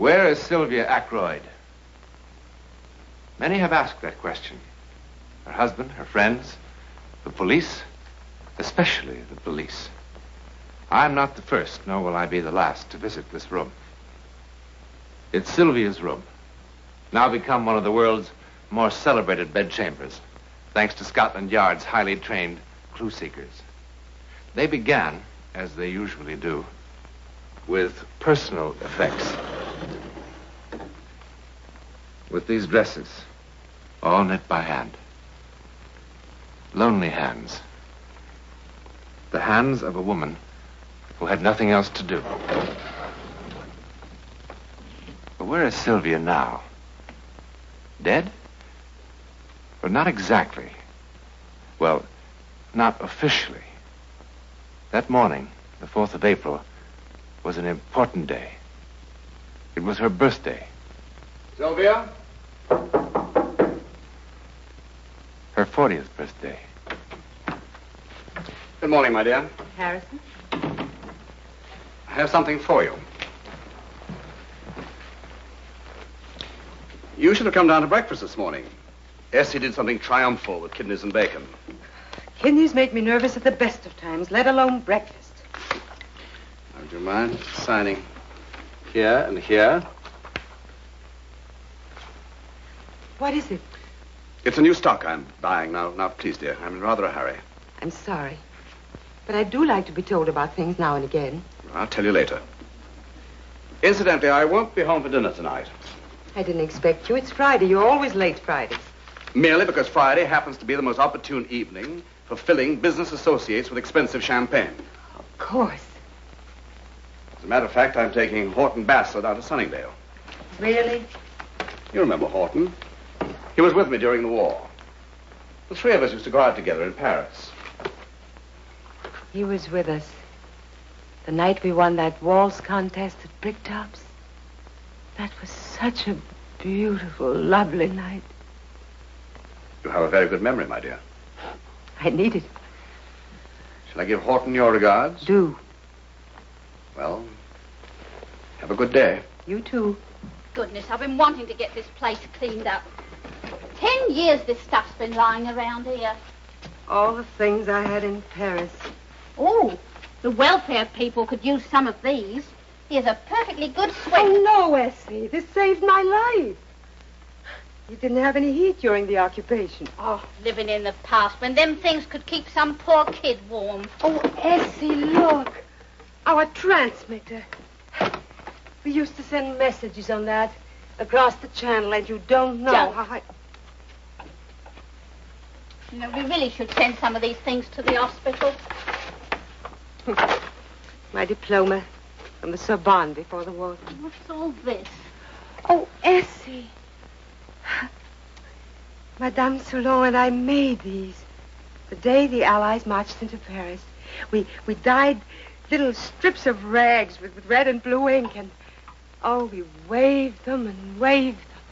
Where is Sylvia Ackroyd? Many have asked that question. Her husband, her friends, the police, especially the police. I'm not the first, nor will I be the last to visit this room. It's Sylvia's room, now become one of the world's more celebrated bedchambers, thanks to Scotland Yard's highly trained clue seekers. They began, as they usually do, with personal effects. With these dresses, all knit by hand. Lonely hands. The hands of a woman who had nothing else to do. But where is Sylvia now? Dead? But not exactly. Well, not officially. That morning, the 4th of April, was an important day. It was her birthday. Sylvia? Her 40th birthday. Good morning, my dear. Harrison? I have something for you. You should have come down to breakfast this morning. Essie did something triumphal with kidneys and bacon. Kidneys make me nervous at the best of times, let alone breakfast. Would you mind signing here and here? What is it? It's a new stock I'm buying now. Now, please, dear, I'm in rather a hurry. I'm sorry. But I do like to be told about things now and again. I'll tell you later. Incidentally, I won't be home for dinner tonight. I didn't expect you. It's Friday. You're always late Fridays. Merely because Friday happens to be the most opportune evening for filling business associates with expensive champagne. Of course. As a matter of fact, I'm taking Horton Bassler down to Sunningdale. Really? You remember Horton? He was with me during the war. The three of us used to go out together in Paris. He was with us the night we won that waltz contest at Bricktops. That was such a beautiful, lovely night. You have a very good memory, my dear. I need it. Shall I give Horton your regards? Do. Well, have a good day. You too. Goodness, I've been wanting to get this place cleaned up. 10 years this stuff's been lying around here. All the things I had in Paris. Oh, the welfare people could use some of these. Here's a perfectly good sweat. Oh, no, Essie. This saved my life. You didn't have any heat during the occupation. Oh, living in the past when them things could keep some poor kid warm. Oh, Essie, look. Our transmitter. We used to send messages on that across the channel, and you don't know Don't. how You know, we really should send some of these things to the hospital. My diploma from the Sorbonne before the war. What's all this? Oh, Essie. Madame Soule and I made these the day the Allies marched into Paris. We dyed little strips of rags with red and blue ink, and we waved them and waved them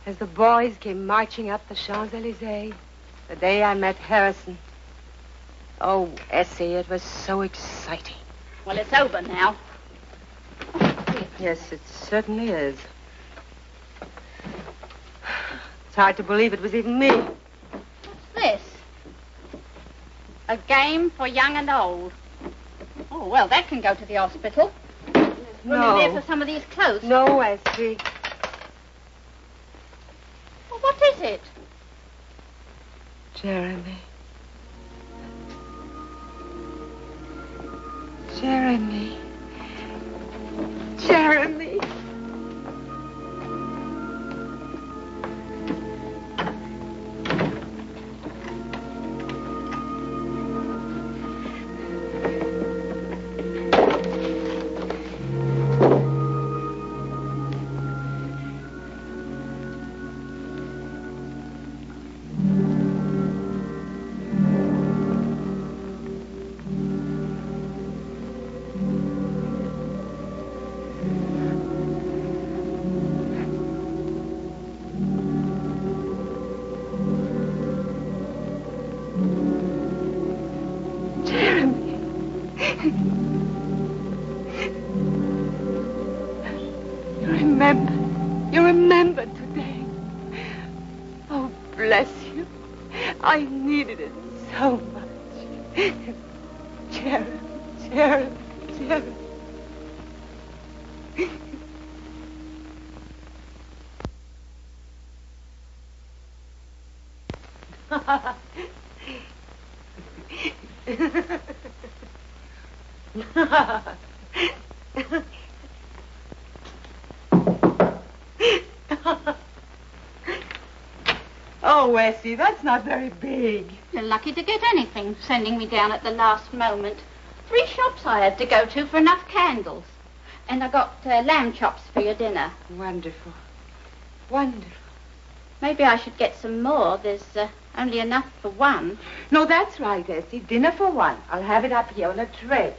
as the boys came marching up the Champs-Élysées the day I met Harrison. Oh, Essie, it was so exciting. Well, it's over now. Yes, it certainly is. It's hard to believe it was even me. What's this? A game for young and old. Oh, well, that can go to the hospital. No. Room in there for some of these clothes. No, Essie. Well, what is it? Jeremy. Jeremy. Jeremy. You remembered today. Oh, bless you. I needed it so much. Cherub, cherub, cherub. Oh, Wessie, that's not very big. You're lucky to get anything, sending me down at the last moment. 3 shops I had to go to for enough candles. And I got lamb chops for your dinner. Wonderful. Wonderful. Maybe I should get some more. There's only enough for one. No, that's right, Essie. Dinner for one. I'll have it up here on a tray.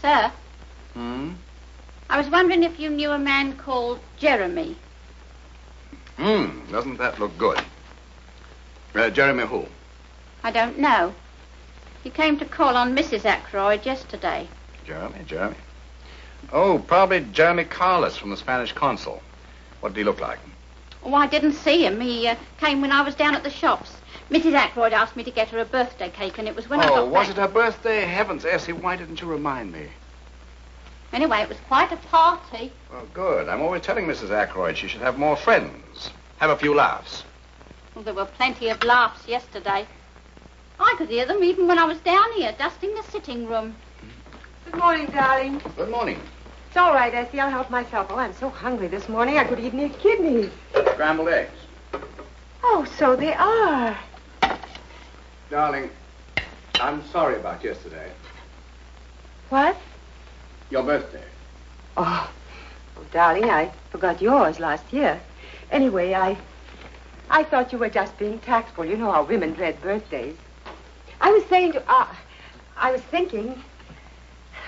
Sir? I was wondering if you knew a man called Jeremy. Doesn't that look good? Jeremy who? I don't know. He came to call on Mrs. Ackroyd yesterday. Jeremy. Oh, probably Jeremy Carlos from the Spanish consul. What did he look like? Oh, I didn't see him. He came when I was down at the shops. Mrs. Ackroyd asked me to get her a birthday cake, and it was when I got back. Was it her birthday? Heavens, Essie, why didn't you remind me? Anyway, it was quite a party. Oh, good. I'm always telling Mrs. Ackroyd she should have more friends. Have a few laughs. Well, there were plenty of laughs yesterday. I could hear them even when I was down here, dusting the sitting room. Good morning, darling. Good morning. It's all right, Essie. I'll help myself. Oh, I'm so hungry this morning I could eat any kidneys. Scrambled eggs. Oh, so they are. Darling, I'm sorry about yesterday. What? Your birthday. Oh, darling, I forgot yours last year. Anyway, I thought you were just being tactful. You know how women dread birthdays. I was thinking,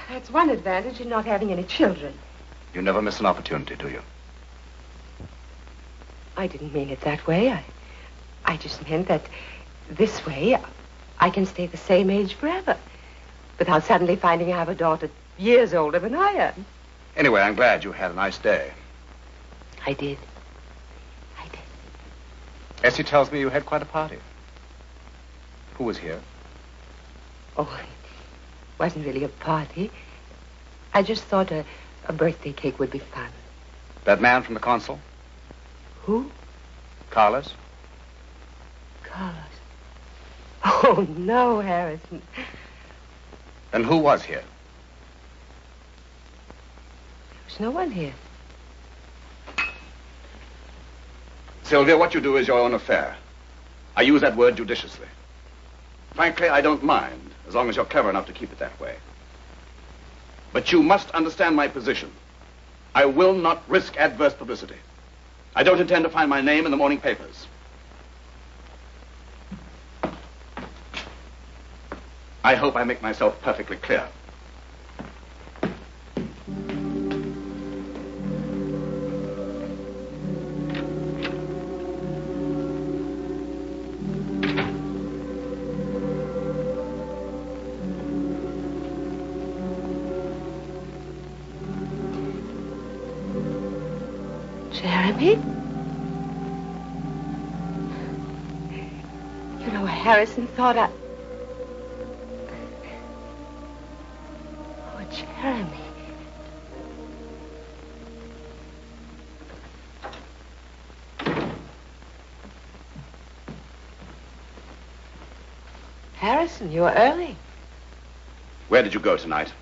that's one advantage in not having any children. You never miss an opportunity, do you? I didn't mean it that way. I just meant that this way I can stay the same age forever without suddenly finding I have a daughter years older than I am. Anyway, I'm glad you had a nice day. I did. Essie tells me you had quite a party. Who was here? Oh, it wasn't really a party. I just thought a birthday cake would be fun. That man from the consul? Who? Carlos? Carlos. Oh, no, Harrison. Then who was here? There's no one here. Sylvia, what you do is your own affair. I use that word judiciously. Frankly, I don't mind, as long as you're clever enough to keep it that way. But you must understand my position. I will not risk adverse publicity. I don't intend to find my name in the morning papers. I hope I make myself perfectly clear. Jeremy? You know, Harrison thought I... Oh, Jeremy. Harrison, you were early. Where did you go tonight?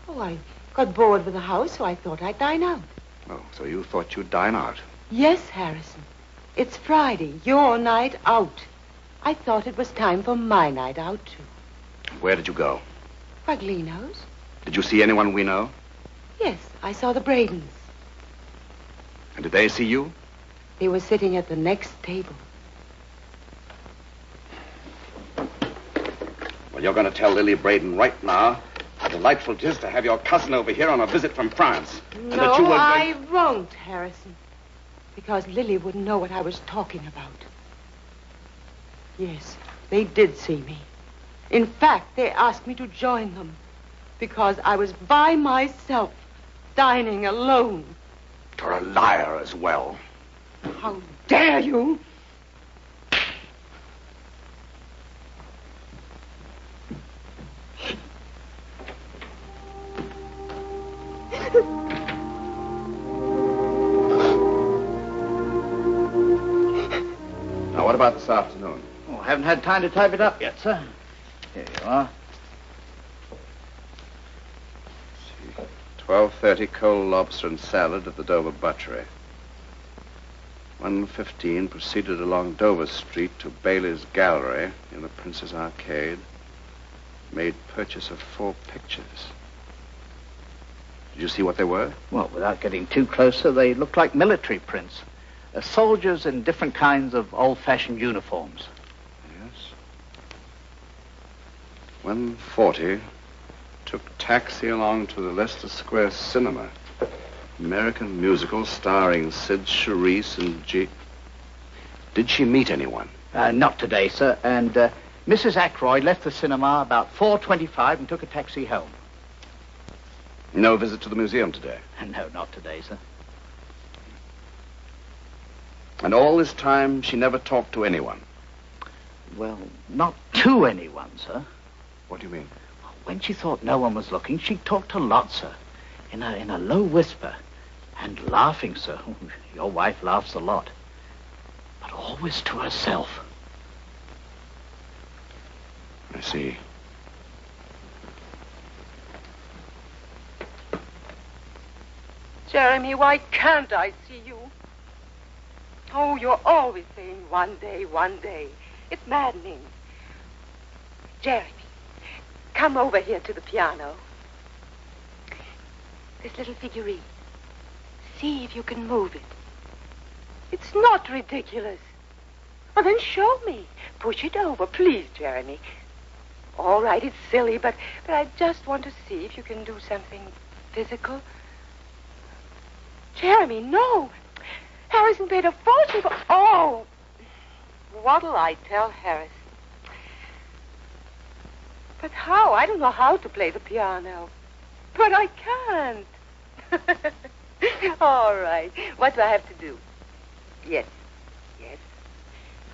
Oh, I got bored with the house, so I thought I'd dine out. Oh, so you thought you'd dine out. Yes, Harrison. It's Friday, your night out. I thought it was time for my night out, too. Where did you go? Paglino's. Did you see anyone we know? Yes, I saw the Bradens. Did they see you? They were sitting at the next table. Well, you're going to tell Lily Braden right now how delightful it is to have your cousin over here on a visit from France. No, I won't, Harrison. Because Lily wouldn't know what I was talking about. Yes, they did see me. In fact, they asked me to join them. Because I was by myself, dining alone. You're a liar as well. How dare you? Now, what about this afternoon? Oh, I haven't had time to type it up yet, sir. Here you are. 12:30 cold lobster and salad at the Dover Butchery. 1:15 proceeded along Dover Street to Bailey's Gallery in the Prince's Arcade. Made purchase of 4 pictures. Did you see what they were? Well, without getting too closer, they looked like military prints. Soldiers in different kinds of old-fashioned uniforms. Yes. 1:40 took taxi along to the Leicester Square Cinema. American musical starring Sid Charisse and G. Did she meet anyone? Not today, sir. And Mrs. Ackroyd left the cinema about 4:25 and took a taxi home. No visit to the museum today? No, not today, sir. And all this time, she never talked to anyone? Well, not to anyone, sir. What do you mean? When she thought no one was looking, she talked a lot, sir. In a low whisper. And laughing, sir. Your wife laughs a lot. But always to herself. I see. Jeremy, why can't I see you? Oh, you're always saying one day, one day. It's maddening. Jeremy, come over here to the piano. This little figurine. See if you can move it. It's not ridiculous. Well, then show me. Push it over, please, Jeremy. All right, it's silly, but I just want to see if you can do something physical. Jeremy, no. Harrison paid a fortune for... Oh! What'll I tell Harrison? But how? I don't know how to play the piano. But I can't. All right. What do I have to do? Yes. Yes.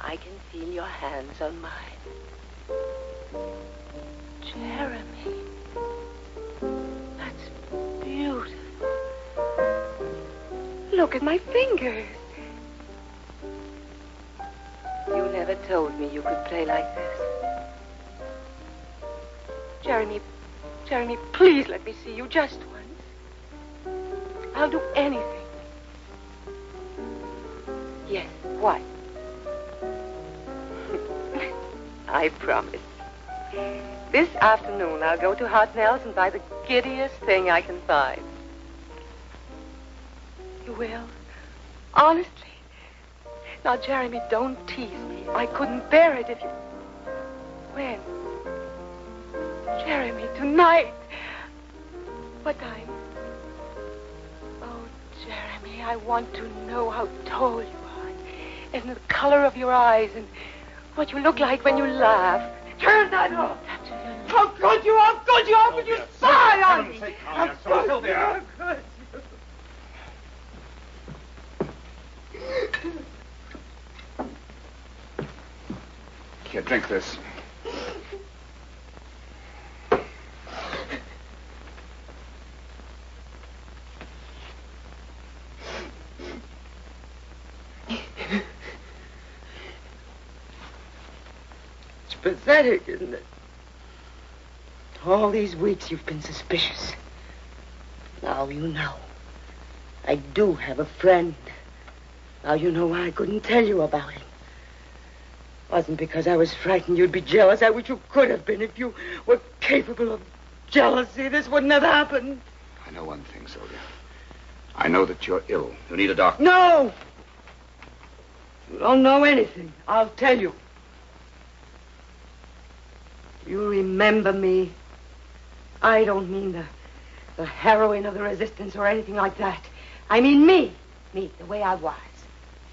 I can feel your hands on mine. Jeremy. That's beautiful. Look at my fingers. You never told me you could play like this. Jeremy, please let me see you just once. I'll do anything. Yes, what? I promise. This afternoon, I'll go to Hartnell's and buy the giddiest thing I can find. You will? Honestly? Now, Jeremy, don't tease me. I couldn't bear it if you... When? Jeremy, tonight. What time? Oh, Jeremy, I want to know how tall you are. And the color of your eyes and what you look like when you laugh. Turn that off. How good you are, when you sigh on me. How good you are, good. Here, drink this. It's pathetic, isn't it? All these weeks you've been suspicious. Now you know. I do have a friend. Now you know why I couldn't tell you about him. It wasn't because I was frightened you'd be jealous. I wish you could have been. If you were capable of jealousy, this wouldn't have happened. I know one thing, Sylvia. I know that you're ill. You need a doctor. No! You don't know anything. I'll tell you. You remember me. I don't mean the heroine of the resistance or anything like that. I mean me. Me, the way I was.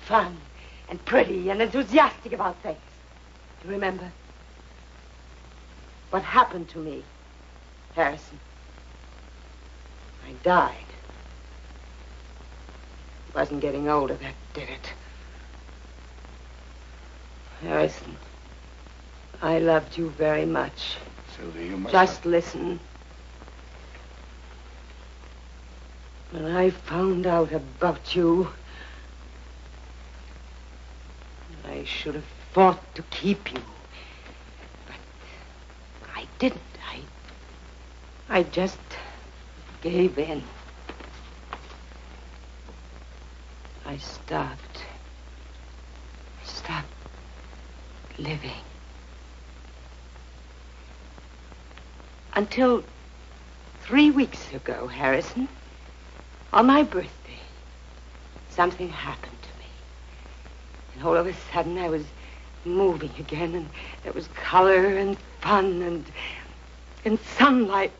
Fun and pretty and enthusiastic about things. Do you remember? What happened to me, Harrison? I died. It wasn't getting older that did it. Harrison, I loved you very much. Sylvia, you must... Just listen. When I found out about you, I should have fought to keep you. But I didn't. I just gave in. I stopped living. Until 3 weeks ago, Harrison, on my birthday, something happened to me. And all of a sudden, I was moving again, and there was color and fun and sunlight.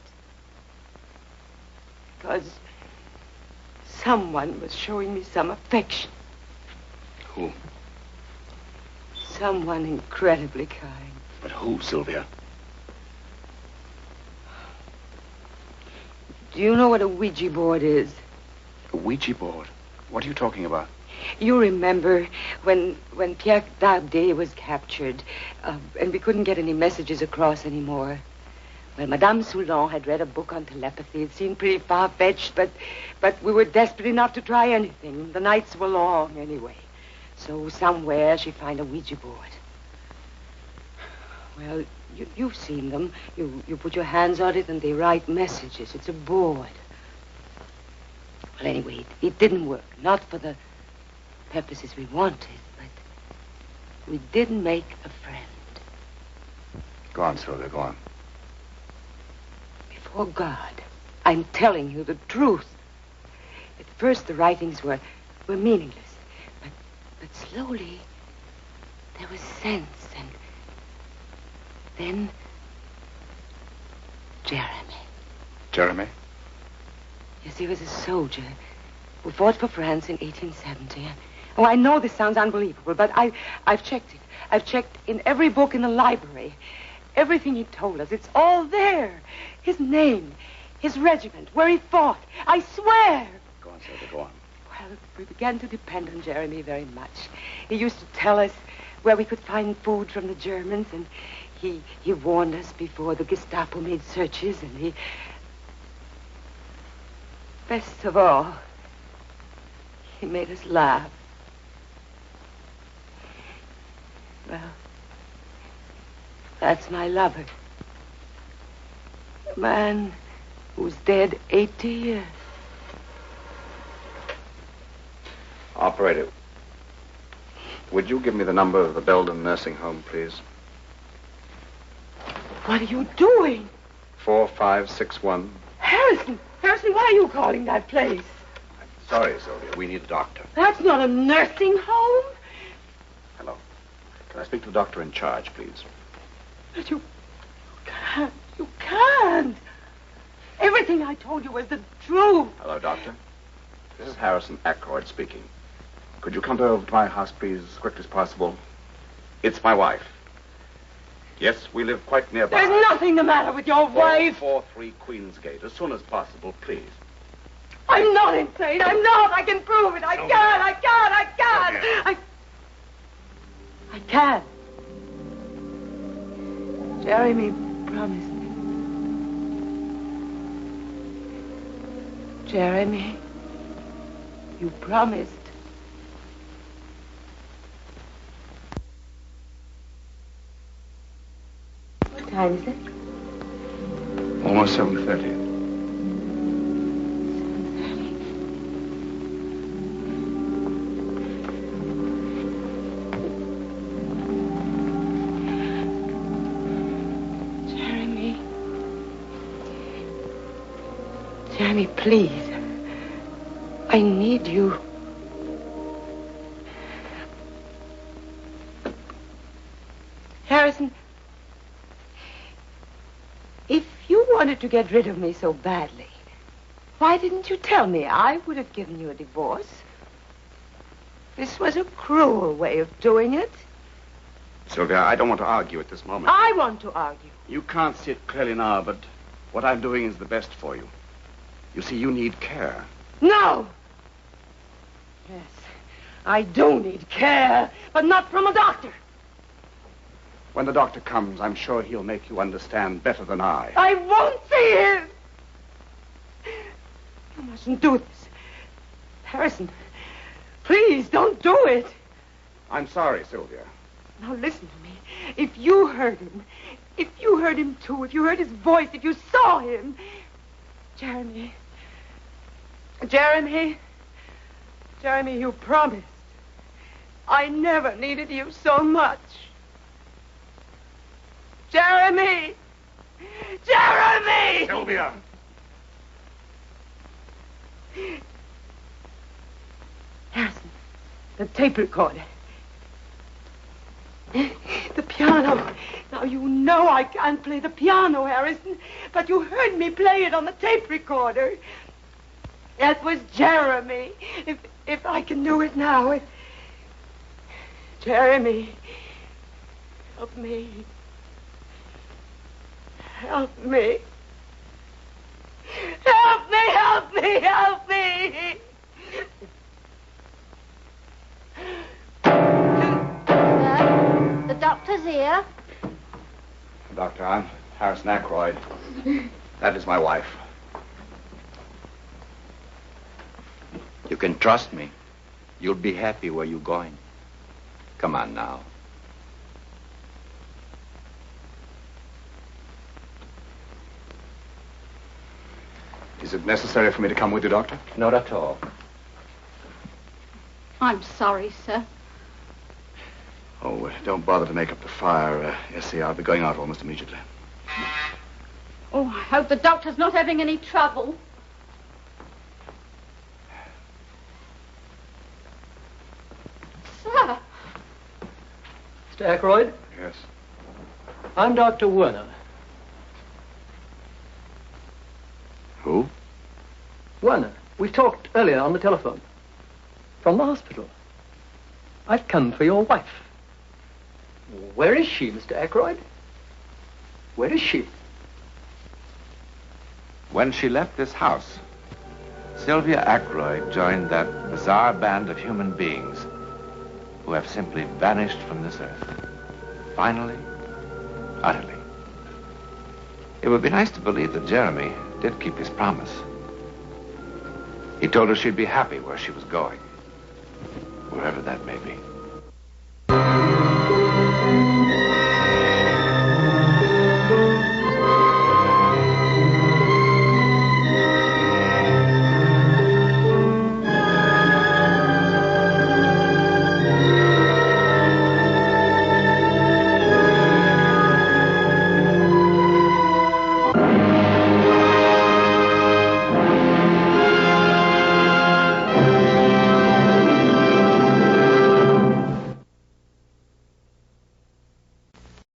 Because someone was showing me some affection. Who? Someone incredibly kind. But who, Sylvia? Do you know what a Ouija board is? A Ouija board? What are you talking about? You remember when Pierre Dardet was captured, and we couldn't get any messages across anymore. Well, Madame Soule had read a book on telepathy. It seemed pretty far-fetched, but we were desperate enough to try anything. The nights were long, anyway. So somewhere she'd find a Ouija board. Well, you've seen them. You put your hands on it and they write messages. It's a board. Well, anyway, it didn't work. Not for the purposes we wanted, but we did make a friend. Go on, Sylvia, go on. Before God, I'm telling you the truth. At first, the writings were meaningless. But slowly, there was sense, and then Jeremy. Jeremy? Yes, he was a soldier who fought for France in 1870. Oh, I know this sounds unbelievable, but I've checked it. I've checked in every book in the library. Everything he told us, it's all there. His name, his regiment, where he fought. I swear. Go on, Sylvia, go on. Well, we began to depend on Jeremy very much. He used to tell us where we could find food from the Germans, and he warned us before the Gestapo made searches, and he... Best of all, he made us laugh. Well, that's my lover. A man who's dead 80 years. Operator, would you give me the number of the Belden nursing home, please? What are you doing? 4561. Harrison, why are you calling that place? I'm sorry, Sylvia. We need a doctor. That's not a nursing home. Hello. Can I speak to the doctor in charge, please? But you can't. You can't. Everything I told you was the truth. Hello, doctor. This is Harrison Ackroyd speaking. Could you come over to my house, please, as quick as possible? It's my wife. Yes, we live quite nearby. There's nothing the matter with your wife. 443 Queensgate, as soon as possible, please. I'm not insane. I'm not. I can prove it. I can. Jeremy promised me. Jeremy, you promised. What time is it? Almost 7:30. Jeremy, please. I need you. Harrison, if you wanted to get rid of me so badly, why didn't you tell me? I would have given you a divorce. This was a cruel way of doing it. Sylvia, I don't want to argue at this moment. I want to argue. You can't see it clearly now, but what I'm doing is the best for you. You see, you need care. No! Yes, I do need care, but not from a doctor. When the doctor comes, I'm sure he'll make you understand better than I. I won't see him! You mustn't do this. Harrison, please don't do it. I'm sorry, Sylvia. Now listen to me. If you heard him too, if you heard his voice, if you saw him... Jeremy, you promised. I never needed you so much. Jeremy! Sylvia! Harrison, the tape recorder. The piano. Now, you know I can't play the piano, Harrison, but you heard me play it on the tape recorder. That was Jeremy. If I can do it now. Jeremy, help me. Help me. Help me, help me, help me. The doctor's here. Doctor, I'm Harrison Ackroyd. That is my wife. You can trust me. You'll be happy where you're going. Come on now. Is it necessary for me to come with you, Doctor? Not at all. I'm sorry, sir. Oh, don't bother to make up the fire. Essie, I'll be going out almost immediately. Oh, I hope the doctor's not having any trouble. Sir. Mr. Ackroyd? Yes. I'm Dr. Werner. Who? Werner. We talked earlier on the telephone. From the hospital. I've come for your wife. Where is she, Mr. Ackroyd? Where is she? When she left this house, Sylvia Ackroyd joined that bizarre band of human beings who have simply vanished from this earth. Finally, utterly. It would be nice to believe that Jeremy did keep his promise. He told her she'd be happy where she was going, wherever that may be.